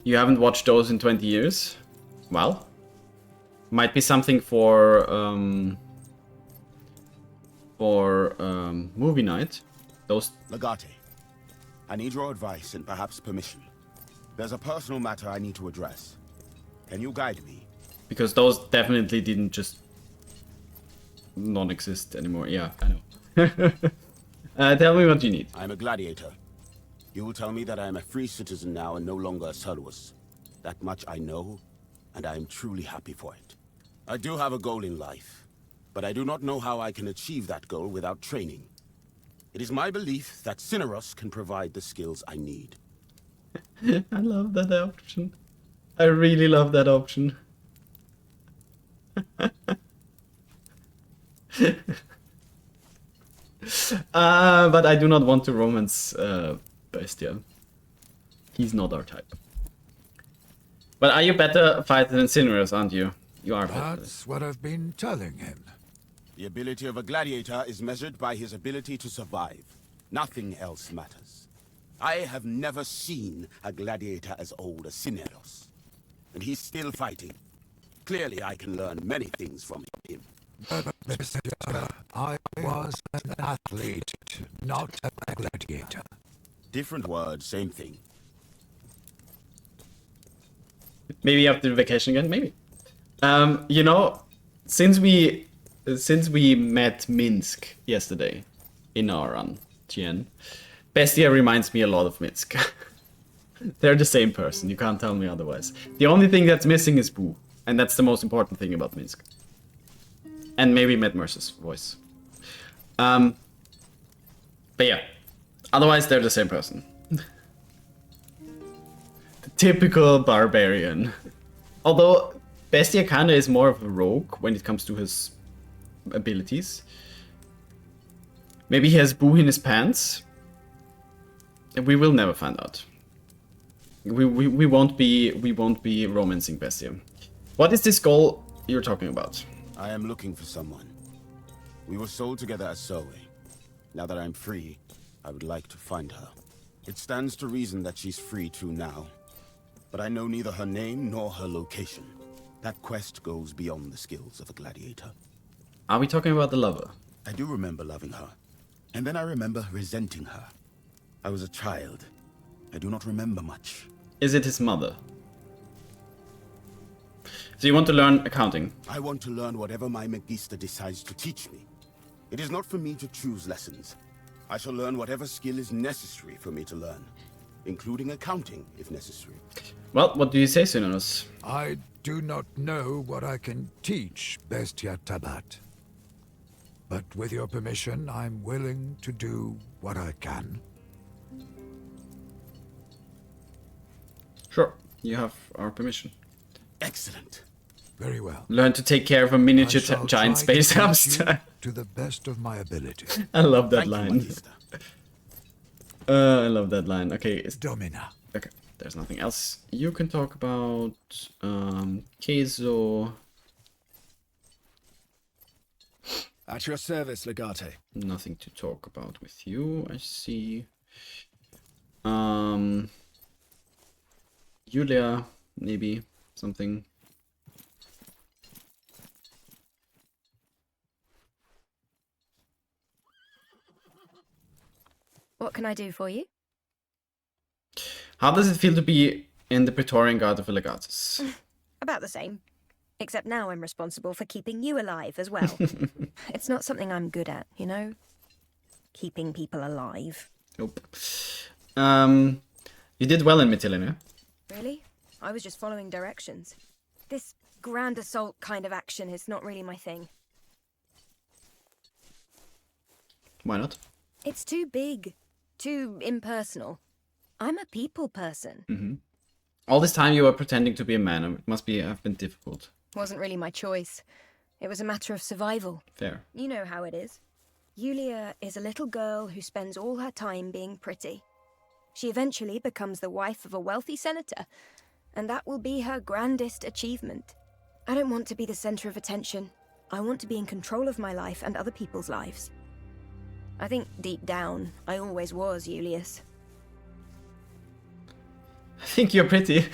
You haven't watched those in 20 years? Well, might be something for movie night. Those... Legate, I need your advice and perhaps permission. There's a personal matter I need to address. Can you guide me? Because those definitely didn't just non-exist anymore. Yeah, I know. Tell me what you need. I'm a gladiator. You will tell me that I am a free citizen now and no longer a Serluus. That much I know, and I am truly happy for it. I do have a goal in life, but I do not know how I can achieve that goal without training. It is my belief that Cineros can provide the skills I need. I love that option. I really love that option. But I do not want to romance Bestia. He's not our type. But are you better fighter than Cineros, aren't you? You are better. That's what I've been telling him. The ability of a gladiator is measured by his ability to survive. Nothing else matters. I have never seen a gladiator as old as Cineros. And he's still fighting. Clearly I can learn many things from him. I was an athlete, not a gladiator. Different words, same thing. Maybe after vacation again, maybe. You know, since we met Minsk yesterday in our run, Tien, Bestia reminds me a lot of Minsk. They're the same person, you can't tell me otherwise. The only thing that's missing is Boo, and that's the most important thing about Minsk. And maybe Matt Mercer's voice. But yeah, otherwise they're the same person. The typical barbarian. Although Bestia kinda is more of a rogue when it comes to his abilities. Maybe he has Boo in his pants. We will never find out. We won't be romancing Bestia. What is this goal you're talking about? I am looking for someone. We were sold together as Zoe. Now that I'm free, I would like to find her. It stands to reason that she's free too now. But I know neither her name nor her location. That quest goes beyond the skills of a gladiator. Are we talking about the lover? I do remember loving her. And then I remember resenting her. I was a child. I do not remember much. Is it his mother? So you want to learn accounting? I want to learn whatever my Magister decides to teach me. It is not for me to choose lessons. I shall learn whatever skill is necessary for me to learn, including accounting if necessary. Well, what do you say, Synonos? I do not know what I can teach Bestia Tabat. But with your permission, I'm willing to do what I can. Sure, you have our permission. Excellent. Very well. Learn to take care of a miniature I shall giant try space to teach hamster. you to the best of my ability. I love that Thank you, line. Magister. I love that line. Okay, Domina. okay. There's nothing else you can talk about. Keizo. At your service, Legate. Nothing to talk about with you, I see. Julia, maybe something. What can I do for you? How does it feel to be in the Praetorian Guard of the Legatus? About the same. Except now I'm responsible for keeping you alive as well. It's not something I'm good at, you know? Keeping people alive. Nope. You did well in Mytilene. Really? I was just following directions. This grand assault kind of action is not really my thing. Why not? It's too big. Too impersonal. I'm a people person. Mm-hmm. All this time you were pretending to be a man. It must have been difficult. Wasn't really my choice. It was a matter of survival. Fair. You know how it is. Yulia is a little girl who spends all her time being pretty. She eventually becomes the wife of a wealthy senator, and that will be her grandest achievement. I don't want to be the center of attention. I want to be in control of my life and other people's lives. I think deep down, I always was, Julius. I think you're pretty.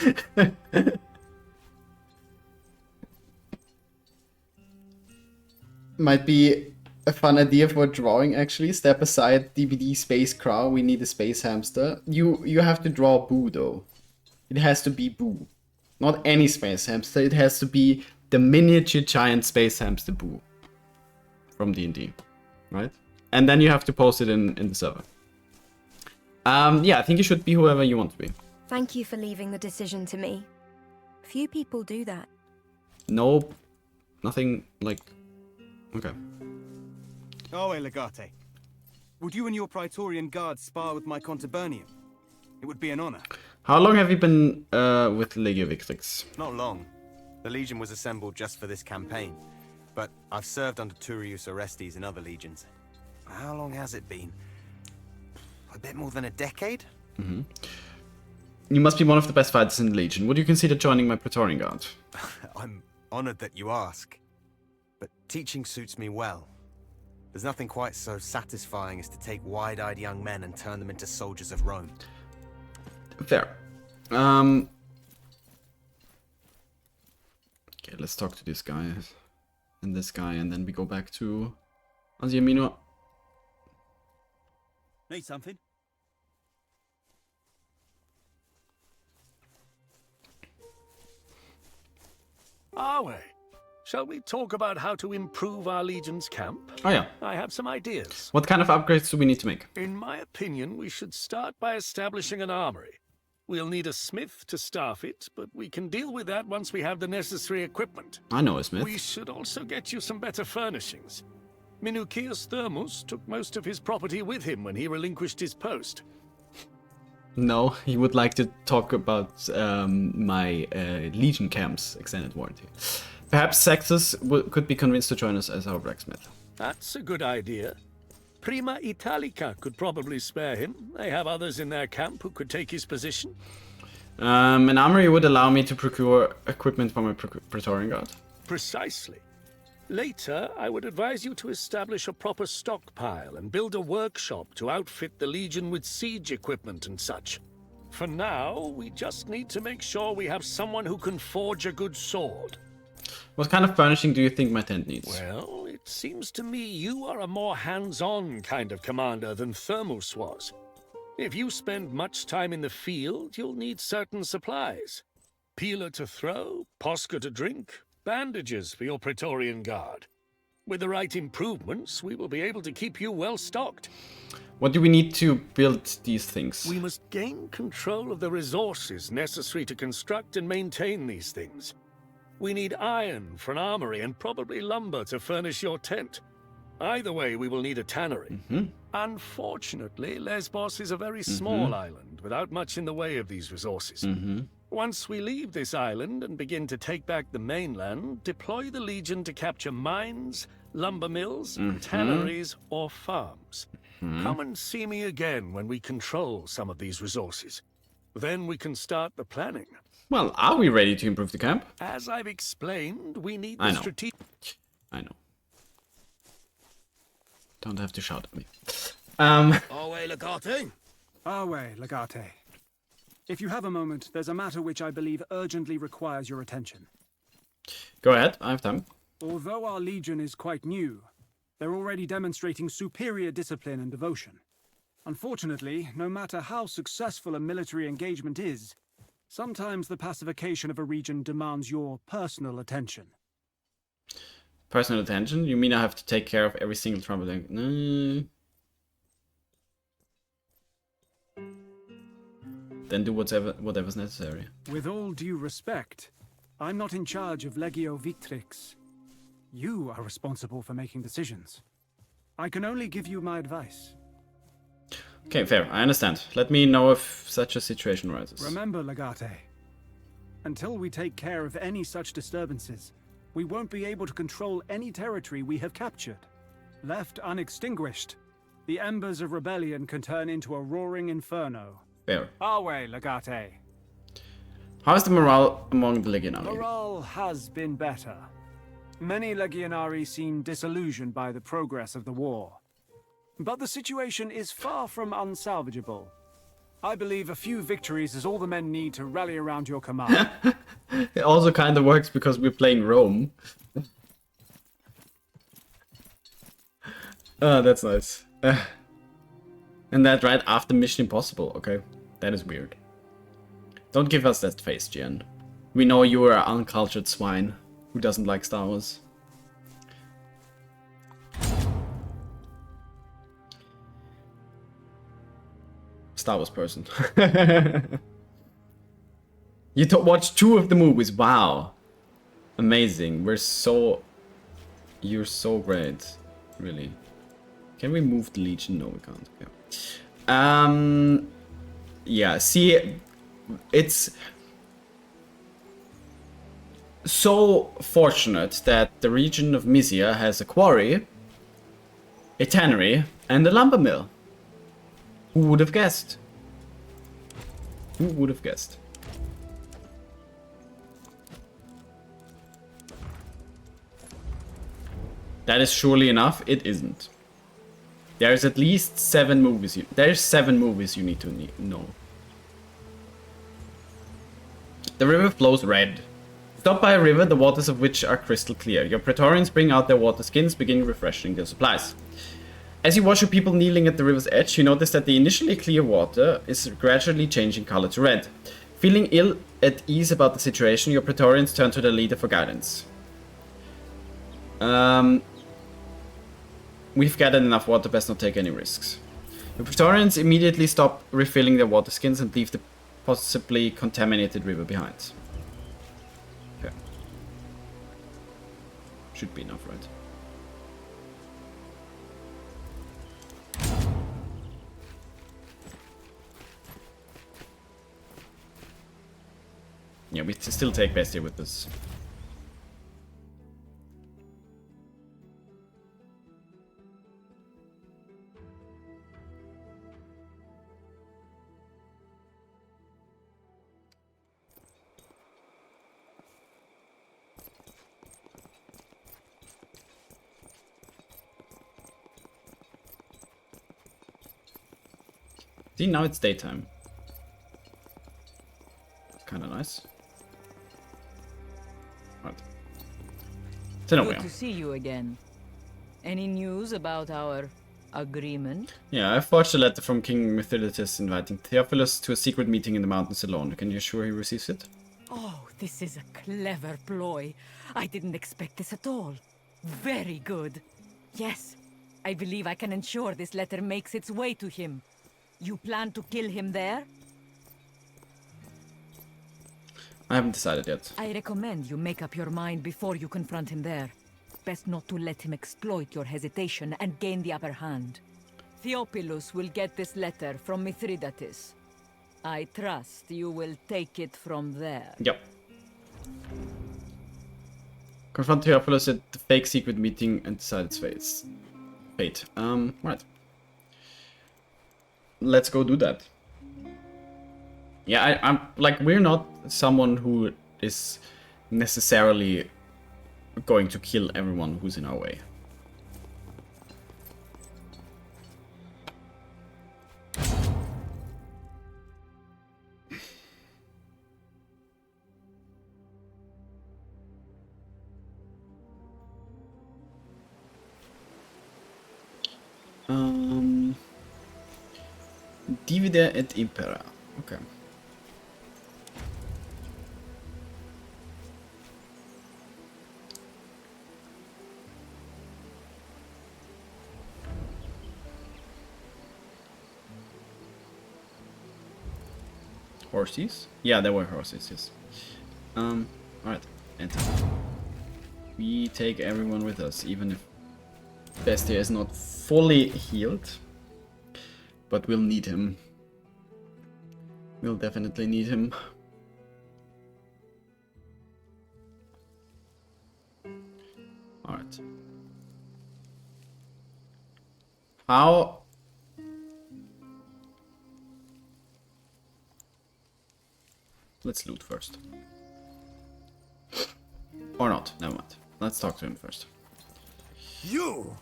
Might be a fun idea for a drawing, actually. Step aside, DVD Space Crow. We need a space hamster. You have to draw Boo, though. It has to be Boo. Not any space hamster. It has to be the miniature giant space hamster Boo. From D&D. Right? And then you have to post it in the server. Yeah, I think you should be whoever you want to be. Thank you for leaving the decision to me. Few people do that. No, nothing like... Okay. Oh, Legate. Would you and your Praetorian guards spar with my Contubernium? It would be an honor. How long have you been with Legio Victrix? Not long. The Legion was assembled just for this campaign. But I've served under Turius Orestes in other legions. How long has it been? A bit more than a decade? Mm-hmm. You must be one of the best fighters in the Legion. Would you consider joining my Praetorian Guard? I'm honored that you ask. But teaching suits me well. There's nothing quite so satisfying as to take wide-eyed young men and turn them into soldiers of Rome. Fair. Okay, let's talk to this guy and this guy, and then we go back to Anziamino. Need something? Are we? Shall we talk about how to improve our Legion's camp? Oh yeah. I have some ideas. What kind of upgrades do we need to make? In my opinion, we should start by establishing an armory. We'll need a smith to staff it, but we can deal with that once we have the necessary equipment. I know a smith. We should also get you some better furnishings. Minucius Thermus took most of his property with him when he relinquished his post. No, he would like to talk about my Legion camp's extended warranty. Perhaps Sextus could be convinced to join us as our blacksmith. That's a good idea. Prima Italica could probably spare him. They have others in their camp who could take his position. An armory would allow me to procure equipment for my Praetorian Guard. Precisely. Later, I would advise you to establish a proper stockpile and build a workshop to outfit the Legion with siege equipment and such. For now, we just need to make sure we have someone who can forge a good sword. What kind of furnishing do you think my tent needs? Well, it seems to me you are a more hands-on kind of commander than Thermus was. If you spend much time in the field, you'll need certain supplies. Peeler to throw, posca to drink, bandages for your Praetorian Guard. With the right improvements, we will be able to keep you well stocked. What do we need to build these things? We must gain control of the resources necessary to construct and maintain these things. We need iron for an armory and probably lumber to furnish your tent. Either way, we will need a tannery. Unfortunately, Lesbos is a very small island without much in the way of these resources. Once we leave this island and begin to take back the mainland, deploy the Legion to capture mines, lumber mills, tanneries, or farms. Come and see me again when we control some of these resources. Then we can start the planning. Well, are we ready to improve the camp? As I've explained, we need I the know. strategic... I know. Don't have to shout at me. Away, Legate! Away, Legate. If you have a moment, there's a matter which I believe urgently requires your attention. Go ahead, I have time. Although our Legion is quite new, they're already demonstrating superior discipline and devotion. Unfortunately, no matter how successful a military engagement is, sometimes the pacification of a region demands your personal attention. Personal attention? You mean I have to take care of every single trouble? No. Then do whatever's necessary. With all due respect, I'm not in charge of Legio Victrix. You are responsible for making decisions. I can only give you my advice. Okay, fair. I understand. Let me know if such a situation arises. Remember, Legate, until we take care of any such disturbances, we won't be able to control any territory we have captured. Left unextinguished, the embers of rebellion can turn into a roaring inferno. Fair. Away, Legate. How is the morale among the Legionary? Morale has been better. Many Legionari seem disillusioned by the progress of the war. But the situation is far from unsalvageable. I believe a few victories is all the men need to rally around your command. It also kind of works because we're playing Rome. Oh, that's nice. And that right after Mission Impossible. Okay, that is weird. Don't give us that face, Jen. We know you are an uncultured swine who doesn't like Star Wars. Star Wars person. You watched 2 of the movies. Wow. Amazing. You're so great. Really. Can we move the Legion? No, we can't. Okay. Yeah, see, it's so fortunate that the region of Mysia has a quarry, a tannery, and a lumber mill. Who would have guessed? Who would have guessed? That is surely enough. It isn't. There's at least 7 movies. There's 7 movies you need to know. The river flows red. Stop by a river, the waters of which are crystal clear. Your Praetorians bring out their water skins, begin refreshing their supplies. As you watch your people kneeling at the river's edge, you notice that the initially clear water is gradually changing color to red. Feeling ill at ease about the situation, your Praetorians turn to their leader for guidance. We've gathered enough water, best not take any risks. The Praetorians immediately stop refilling their water skins and leave the possibly contaminated river behind. Okay. Should be enough, right? Yeah, we still take Bestia with us. See, now it's daytime. Kinda nice. Right. Good to see you again. Any news about our agreement? Yeah, I forged a letter from King Mithridates inviting Theophilus to a secret meeting in the mountains alone. Can you assure he receives it? Oh, this is a clever ploy. I didn't expect this at all. Very good. Yes, I believe I can ensure this letter makes its way to him. You plan to kill him there? I haven't decided yet. I recommend you make up your mind before you confront him there. Best not to let him exploit your hesitation and gain the upper hand. Theophilus will get this letter from Mithridates. I trust you will take it from there. Yep. Confront Theophilus at the fake secret meeting and decide its fate. Right. Let's go do that. Yeah, I'm like, we're not someone who is necessarily going to kill everyone who's in our way. Divide et impera. Okay. Horses? Yeah, there were horses, yes. Alright, enter. We take everyone with us, even if Bestia is not fully healed. But we'll need him. We'll definitely need him. Alright. How... Let's loot first. Or not, never mind. Let's talk to him first. You!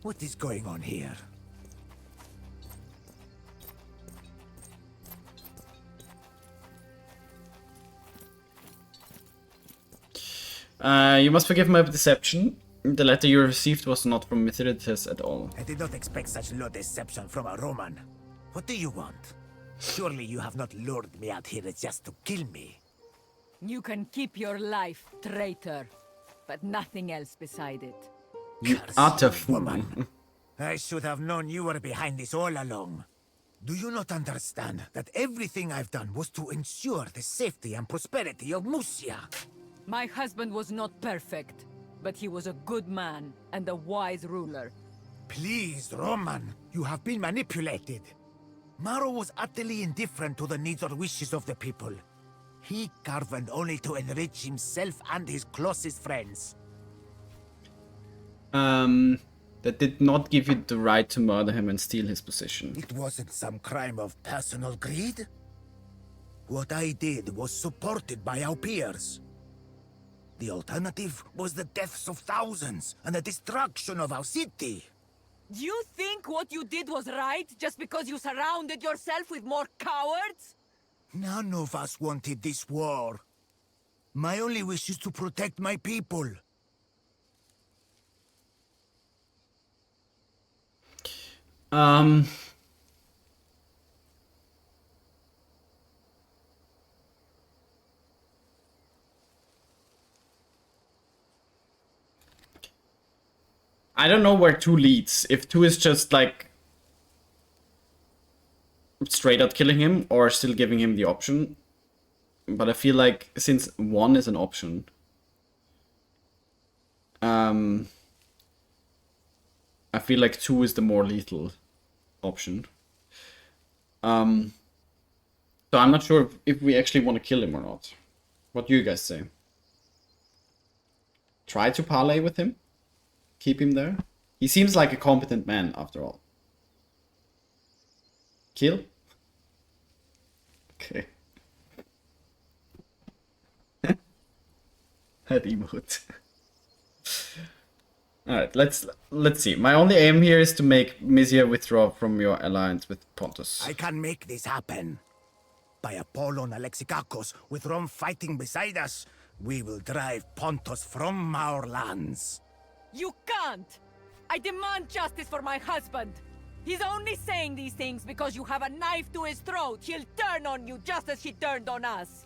What is going on here? You must forgive my deception. The letter you received was not from Mithridates at all. I did not expect such low deception from a Roman. What do you want? Surely you have not lured me out here just to kill me. You can keep your life, traitor, but nothing else beside it. You Curse utter you, fool. woman. I should have known you were behind this all along. Do you not understand that everything I've done was to ensure the safety and prosperity of Musia? My husband was not perfect, but he was a good man and a wise ruler. Please, Roman, you have been manipulated. Maro was utterly indifferent to the needs or wishes of the people. He governed only to enrich himself and his closest friends. That did not give you the right to murder him and steal his position. It wasn't some crime of personal greed. What I did was supported by our peers. The alternative was the deaths of thousands and the destruction of our city. Do you think what you did was right just because you surrounded yourself with more cowards? None of us wanted this war. My only wish is to protect my people. I don't know where 2 leads. If 2 is just like straight out killing him or still giving him the option. But I feel like since 1 is an option, I feel like 2 is the more lethal option. So I'm not sure if we actually want to kill him or not. What do you guys say? Try to parley with him? Keep him there? He seems like a competent man after all. Kill? Okay. That emote. Alright, let's see. My only aim here is to make Mysia withdraw from your alliance with Pontus. I can make this happen. By Apollon Alexikakos, with Rome fighting beside us, we will drive Pontus from our lands. You can't! I demand justice for my husband! He's only saying these things because you have a knife to his throat! He'll turn on you just as he turned on us!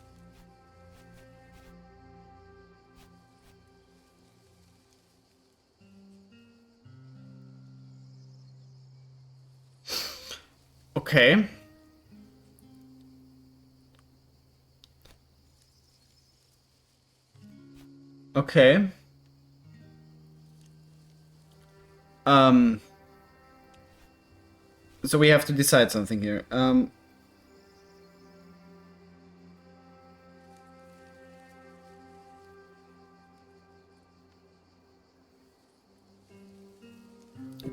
Okay. Okay. So we have to decide something here.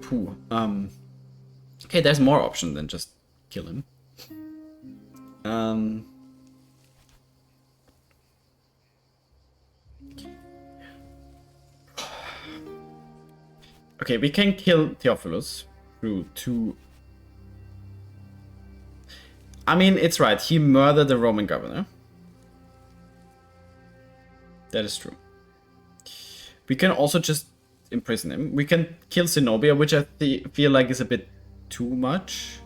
Pooh. Okay, there's more option than just kill him. Okay, we can kill Theophilus through 2. I mean, it's right. He murdered the Roman governor. That is true. We can also just imprison him. We can kill Zenobia, which I feel like is a bit too much.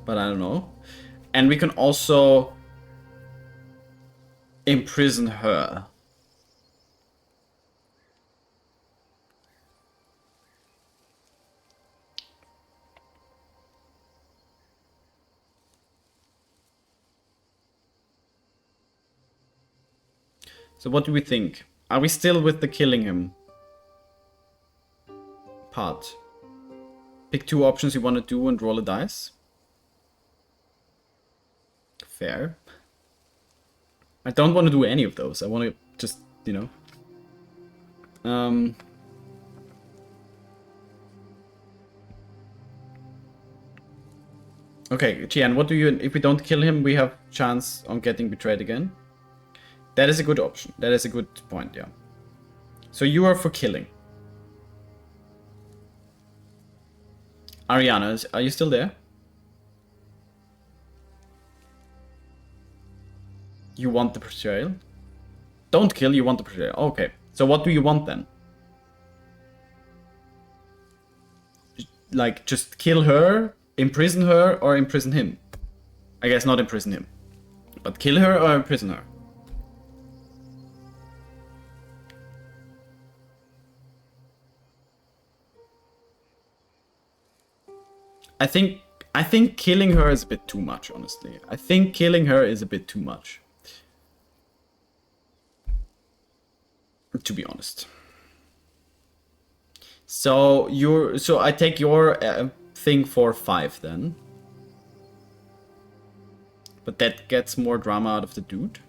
But I don't know. And we can also imprison her. So what do we think? Are we still with the killing him part? Pick 2 options you want to do and roll a dice. Fair. I don't want to do any of those. I want to just, you know. Okay, Jian, what do you... If we don't kill him, we have chance on getting betrayed again. That is a good option. That is a good point, yeah. So you are for killing. Ariana, are you still there? You want the betrayal? Don't kill, you want to protect. Okay, so what do you want then? Like, just kill her, imprison her, or imprison him? I guess not imprison him. But kill her or imprison her? I think killing her is a bit too much, honestly. I think killing her is a bit too much. To be honest. So I take your thing for 5 then. But that gets more drama out of the dude.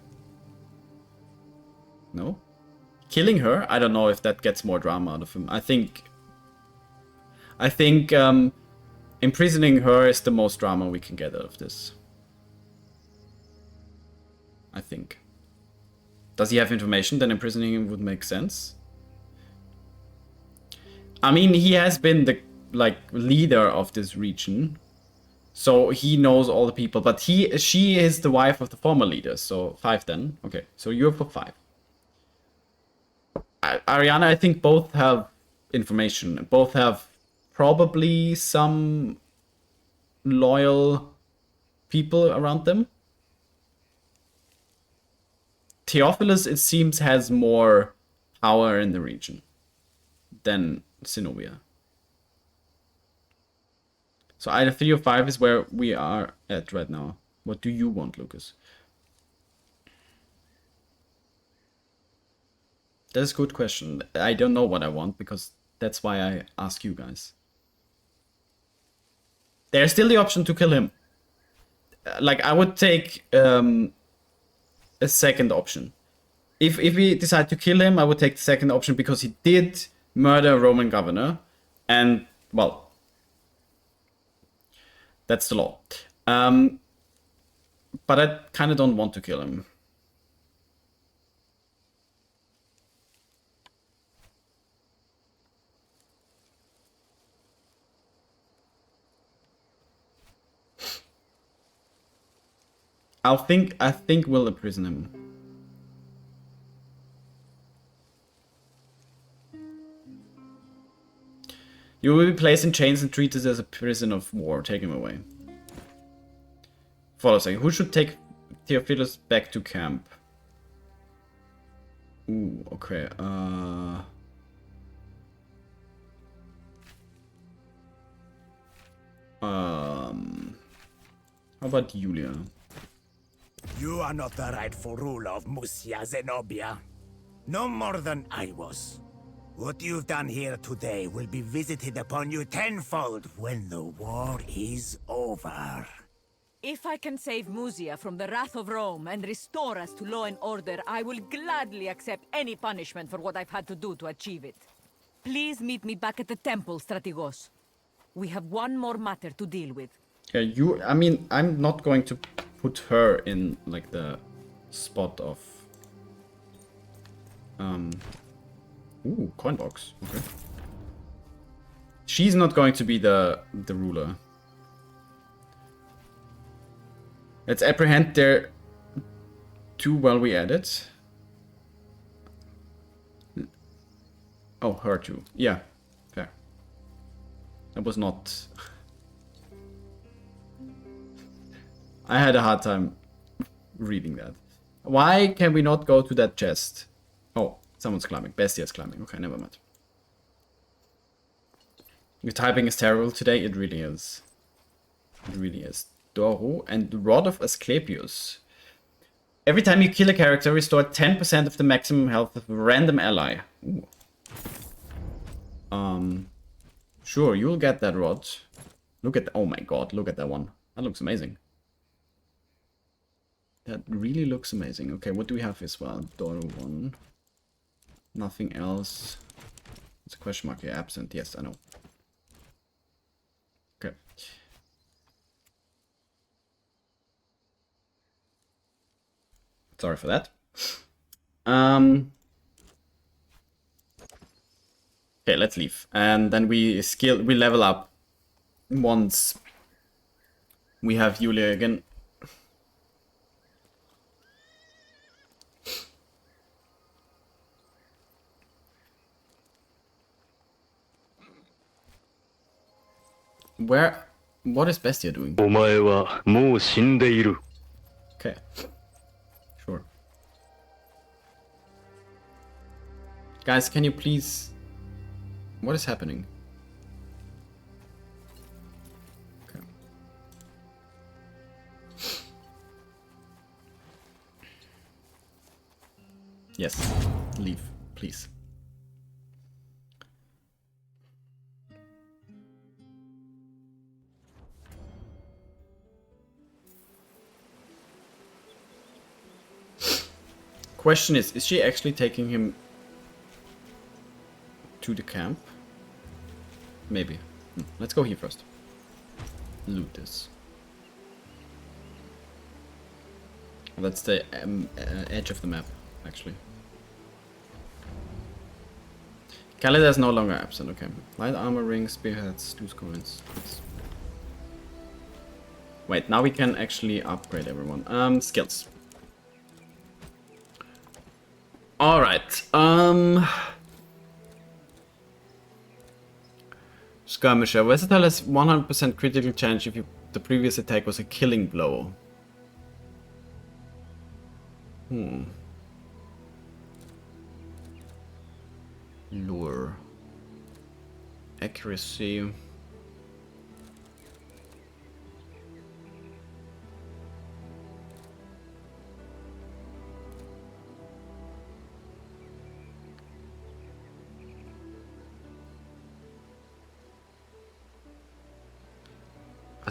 No? Killing her? I don't know if that gets more drama out of him. I think imprisoning her is the most drama we can get out of this. I think. Does he have information? Then imprisoning him would make sense. I mean, he has been the leader of this region, so he knows all the people. But she is the wife of the former leader, so 5 then. Okay, so you're for 5. Ariana, I think both have information. Both have probably some loyal people around them. Theophilus, it seems, has more power in the region than Zenobia. So either 3 or 5 is where we are at right now. What do you want, Lucas? That's a good question. I don't know what I want because that's why I ask you guys. There's still the option to kill him. Like, I would take a second option. If we decide to kill him, I would take the second option because he did murder a Roman governor. And, well, that's the law. But I kind of don't want to kill him. I think we'll imprison him. You will be placed in chains and treated as a prisoner of war. Take him away. Follow a second. Who should take Theophilus back to camp? Ooh, okay. How about Julia? You are not the rightful ruler of Musia Zenobia. No more than I was. What you've done here today will be visited upon you tenfold when the war is over. If I can save Musia from the wrath of Rome and restore us to law and order, I will gladly accept any punishment for what I've had to do to achieve it. Please meet me back at the temple, Strategos. We have one more matter to deal with. Yeah, I mean, I'm not going to put her in, like, the spot of... Ooh, coin box. Okay. She's not going to be the ruler. Let's apprehend their too while we add it. Oh, her too. Yeah, fair. That was not... I had a hard time reading that. Why can we not go to that chest? Oh, someone's climbing. Bestia's climbing. Okay, never mind. Your typing is terrible today. It really is. It really is. Doro and the Rod of Asclepius. Every time you kill a character, restore 10% of the maximum health of a random ally. Ooh. Sure, you'll get that rod. Look at... Oh my god, look at that one. That looks amazing. That really looks amazing. Okay, what do we have as well? Doro 1. Nothing else. It's a question mark here. Absent. Yes, I know. Okay. Sorry for that. Okay, let's leave. And then we level up once we have Julia again. Where? What is Bestia doing? お前はもう死んでいる。 Okay. Sure. Guys, can you please... What is happening? Okay. Yes. Leave, please. Question is she actually taking him to the camp? Maybe. Let's go here first. Loot this. That's the edge of the map, actually. Khalida is no longer absent, okay. Light armor rings, spearheads, 2 coins. Wait, now we can actually upgrade everyone. Skills. Alright, Skirmisher. Versatile has 100% critical chance if the previous attack was a killing blow. Lure. Accuracy.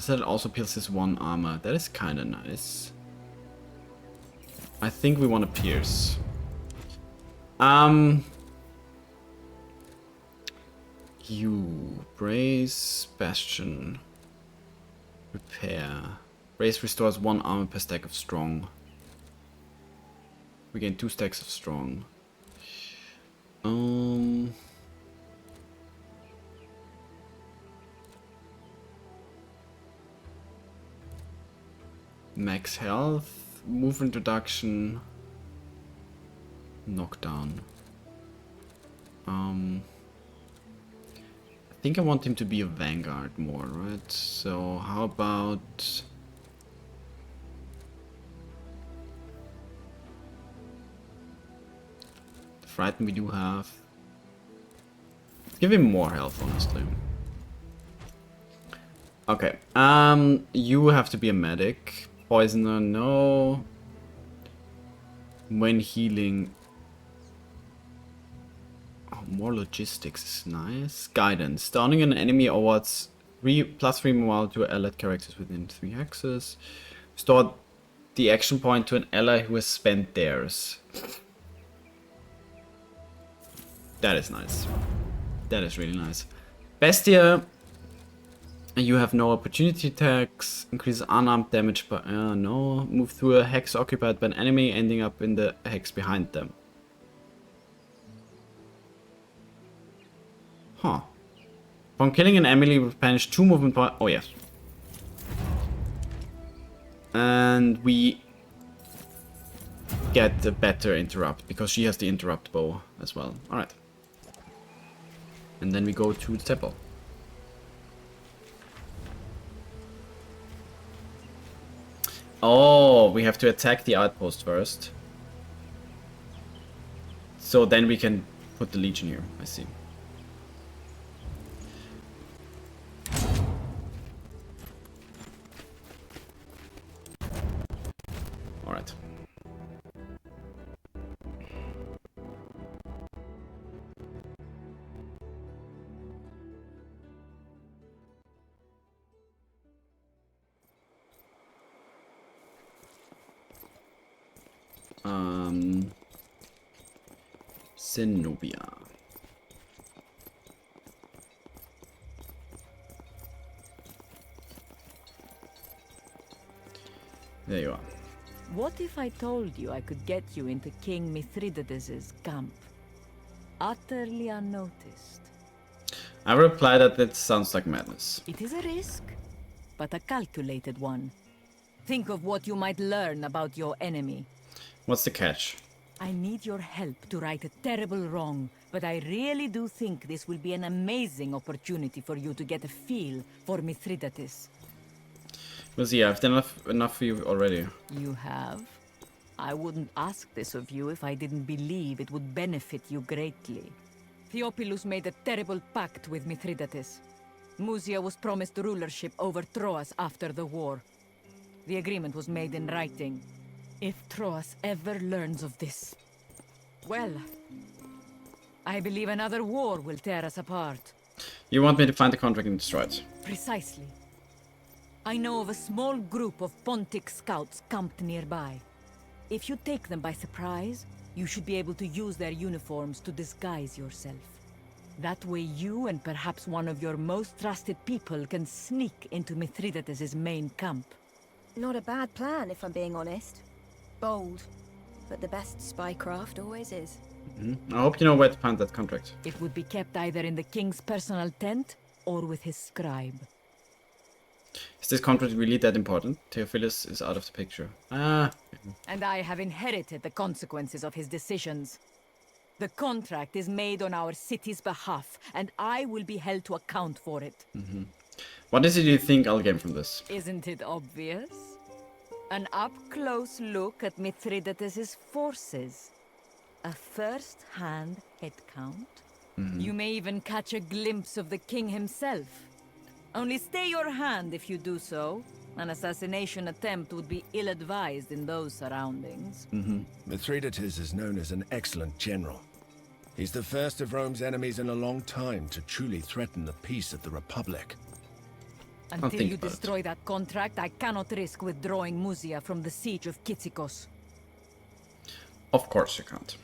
That also pierces 1 armor. That is kind of nice. I think we want to pierce. You brace, bastion, repair. Brace restores 1 armor per stack of strong. We gain 2 stacks of strong. Max health, movement reduction, knockdown. I think I want him to be a vanguard more, right? So how about the frighten we do have? Let's give him more health, honestly. Okay, you have to be a medic. Poisoner, no. When healing. Oh, more logistics is nice. Guidance. Stunning an enemy awards +3 morale to allied characters within 3 axes. Restore the action point to an ally who has spent theirs. That is nice. That is really nice. Bestia. You have no opportunity attacks, increases unarmed damage, but no. Move through a hex occupied by an enemy, ending up in the hex behind them. Huh. From killing an enemy, we banish 2 movement points. Oh, yes. And we get a better interrupt, because she has the interrupt bow as well. Alright. And then we go to the temple. Oh, we have to attack the outpost first. So then we can put the Legion here. I see. Alright. Zenobia. There you are. What if I told you I could get you into King Mithridates' camp? Utterly unnoticed. I reply that it sounds like madness. It is a risk, but a calculated one. Think of what you might learn about your enemy. What's the catch? I need your help to right a terrible wrong, but I really do think this will be an amazing opportunity for you to get a feel for Mithridates. We'll see. I've done enough for you already. You have? I wouldn't ask this of you if I didn't believe it would benefit you greatly. Theophilus made a terrible pact with Mithridates. Musia was promised rulership over Troas after the war. The agreement was made in writing. If Troas ever learns of this, well, I believe another war will tear us apart. You want me to find the contract and destroy it? Precisely. I know of a small group of Pontic scouts camped nearby. If you take them by surprise, you should be able to use their uniforms to disguise yourself. That way you and perhaps one of your most trusted people can sneak into Mithridates' main camp. Not a bad plan, if I'm being honest. Bold. But the best spycraft always is. I hope you know where to find that contract. It would be kept either in the king's personal tent or with his scribe. Is this contract really that important? Theophilus is out of the picture. Ah. And I have inherited the consequences of his decisions. The contract is made on our city's behalf, and I will be held to account for it. What is it you think I'll gain from this? Isn't it obvious? An up-close look at Mithridates' forces. A first-hand head count. You may even catch a glimpse of the king himself. Only stay your hand if you do so. An assassination attempt would be ill-advised in those surroundings. Mithridates is known as an excellent general. He's the first of Rome's enemies in a long time to truly threaten the peace of the Republic. Until you destroy that contract, I cannot risk withdrawing Musia from the siege of Kitsikos. Of course you can't.